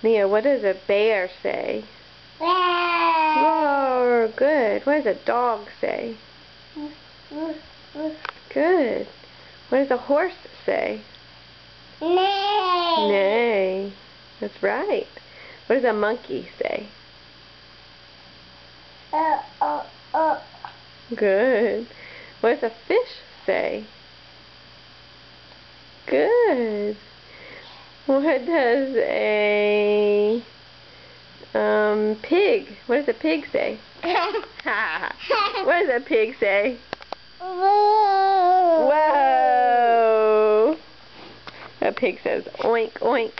Leah, what does a bear say? Roar. Good. What does a dog say? Good. What does a horse say? Neigh. Neigh. That's right. What does a monkey say? Good. What does a fish say? Good. What does a pig? What does a pig say? What does a pig say? Whoa! A pig says oink oink.